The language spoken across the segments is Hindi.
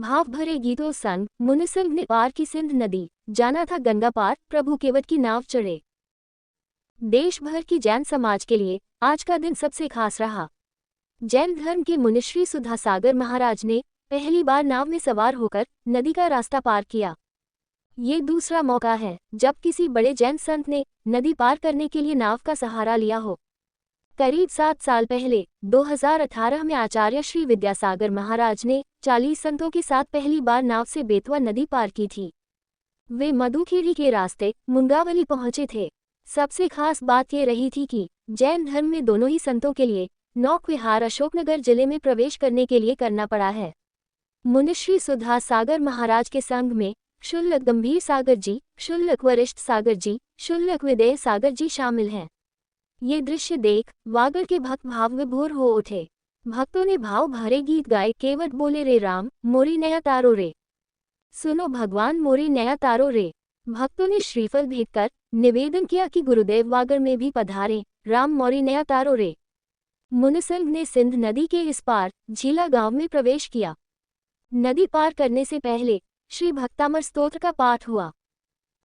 भाव भरे गीतों संग मुनिसंग ने पार की सिंध नदी, जाना था गंगा पार, प्रभु केवट की नाव चढ़े। देश भर की जैन समाज के लिए आज का दिन सबसे खास रहा। जैन धर्म के मुनिश्री सुधासागर महाराज ने पहली बार नाव में सवार होकर नदी का रास्ता पार किया। ये दूसरा मौका है जब किसी बड़े जैन संत ने नदी पार करने के लिए नाव का सहारा लिया हो। करीब 7 साल पहले 2018 में आचार्य श्री विद्यासागर महाराज ने 40 संतों के साथ पहली बार नाव से बेतवा नदी पार की थी। वे मधुखेड़ी के रास्ते मुंगावली पहुंचे थे। सबसे खास बात ये रही थी कि जैन धर्म में दोनों ही संतों के लिए नौक विहार अशोकनगर जिले में प्रवेश करने के लिए करना पड़ा है। मुनिश्री सुधासागर महाराज के संग में क्षुल्लक गंभीर सागर जी, क्षुल्लक वरिष्ठ सागर जी, क्षुल्लक विदेह सागर जी शामिल हैं। ये दृश्य देख वागड़ के भक्त भाव विभोर हो उठे। भक्तों ने भाव भरे गीत गाए, केवट बोले रे राम मोरी नया तारो रे, सुनो भगवान मोरी नया तारो रे। भक्तों ने श्रीफल भेंट कर निवेदन किया कि गुरुदेव वागड़ में भी पधारे, राम मोरी नया तारो रे। मुनिसंघ ने सिंध नदी के इस पार झीला गांव में प्रवेश किया। नदी पार करने से पहले श्री भक्तामर स्तोत्र का पाठ हुआ।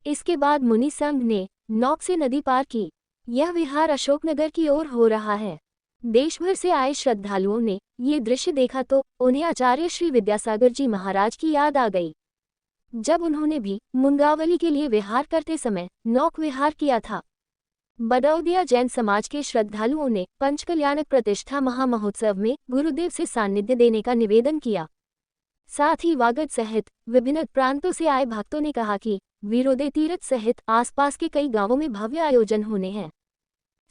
इसके बाद मुनि संघ ने नौक से नदी पार की। यह विहार अशोकनगर की ओर हो रहा है। देश भर से आए श्रद्धालुओं ने ये दृश्य देखा तो उन्हें आचार्य श्री विद्यासागर जी महाराज की याद आ गई, जब उन्होंने भी मुंगावली के लिए विहार करते समय नौक विहार किया था। बड़ौदिया जैन समाज के श्रद्धालुओं ने पंचकल्याणक प्रतिष्ठा महामहोत्सव में गुरुदेव से सानिध्य देने का निवेदन किया। साथ ही वागड़ सहित विभिन्न प्रांतों से आए भक्तों ने कहा कि वीरोदय तीर्थ सहित आसपास के कई गांवों में भव्य आयोजन होने हैं।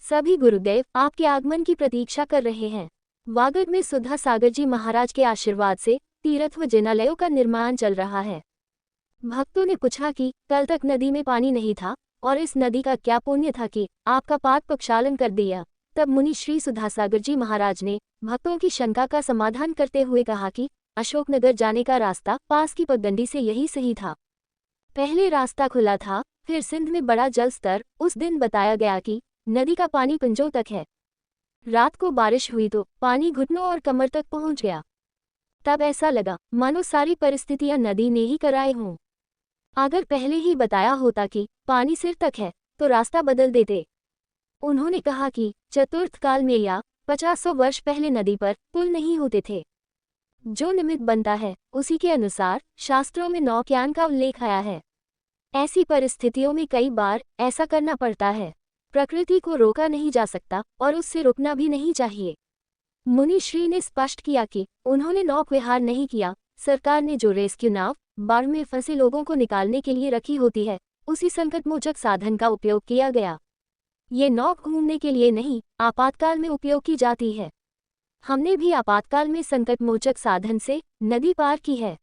सभी गुरुदेव आपके आगमन की प्रतीक्षा कर रहे हैं। वागड़ में सुधासागर जी महाराज के आशीर्वाद से तीर्थ व जिनालयों का निर्माण चल रहा है। भक्तों ने पूछा कि कल तक नदी में पानी नहीं था और इस नदी का क्या पुण्य था कि आपका पाद प्रक्षालन कर दिया। तब मुनि श्री सुधासागर जी महाराज ने भक्तों की शंका का समाधान करते हुए कहा कि अशोकनगर जाने का रास्ता पास की पगडंडी से यही सही था। पहले रास्ता खुला था, फिर सिंध में बड़ा जल स्तर। उस दिन बताया गया कि नदी का पानी पिंजों तक है। रात को बारिश हुई तो पानी घुटनों और कमर तक पहुंच गया। तब ऐसा लगा मानो सारी परिस्थितियां नदी ने ही कराए हों। अगर पहले ही बताया होता कि पानी सिर तक है तो रास्ता बदल देते। उन्होंने कहा कि चतुर्थ काल में या 50 वर्ष पहले नदी पर पुल नहीं होते थे। जो निमित्त बनता है उसी के अनुसार शास्त्रों में नौकयान का उल्लेख आया है। ऐसी परिस्थितियों में कई बार ऐसा करना पड़ता है। प्रकृति को रोका नहीं जा सकता और उससे रुकना भी नहीं चाहिए। मुनि श्री ने स्पष्ट किया कि उन्होंने नौक विहार नहीं किया। सरकार ने जो रेस्क्यू नाव बाढ़ में फंसे लोगों को निकालने के लिए रखी होती है, उसी संकटमोचक साधन का उपयोग किया गया। ये नौक घूमने के लिए नहीं, आपातकाल में उपयोग की जाती है। हमने भी आपातकाल में संकटमोचक साधन से नदी पार की है।